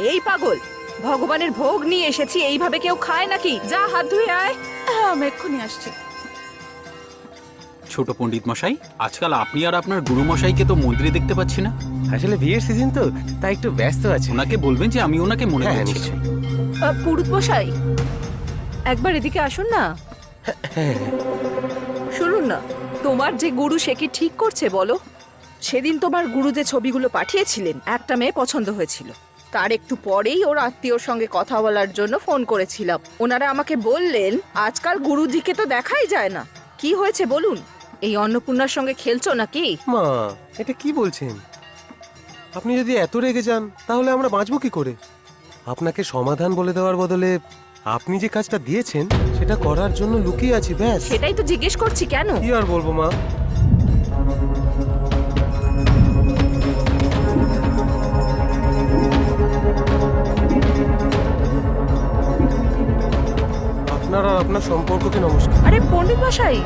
এই পাগল, ভগবানের ভোগ নিয়ে এসেছি, এইভাবে কেউ খায় নাকি? যা হাত ধুয়ে আয়। আমি এক্ষুনি আসছি। ছোট পণ্ডিত মশাই, আজকাল আপনি আর আপনার গুরু মশাইকে তো মন্দিরে দেখতে পাচ্ছি না। আসলে বিয়ের সিজন তো, তাই একটু ব্যস্ত আছে। ওনাকে বলবেন যে আমি ওনাকে মনে হ্যাঁ, করছি। নিশ্চয়ই। পুরুত মশাই, একবার এদিকে আসুন না। শুনুন না, তোমার যে গুরু সে কি ঠিক করছে বলো? সেদিন তোমার গুরু যে ছবিগুলো পাঠিয়েছিলেন, একটা মেয়ে পছন্দ হয়েছিল। তার একটু পরেই ওর আত্মীয়র সঙ্গে কথা বলার জন্য ফোন করেছিলাম। ওনারা আমাকে বললেন আজকাল গুরুজিকে তো দেখাই যায় না। কি হয়েছে বলুন? এই অন্নপূর্ণার সঙ্গে খেলছো নাকি? মা, এটা কি বলছেন? আপনি যদি এত রেগে যান তাহলে আমরা বাঁচবো কি করে? আপনাকে সমাধান বলে দেওয়ার বদলে আপনি যে কাজটা দিয়েছেন সেটা করার জন্য লুকিয়ে আছি, ব্যাস। সেটাই তো জিজ্ঞেস করছি, কেন? কি আর বলবো মা। আপনার আর আপনার সম্পর্ককে নমস্কার। আরে পণ্ডিত মশাই,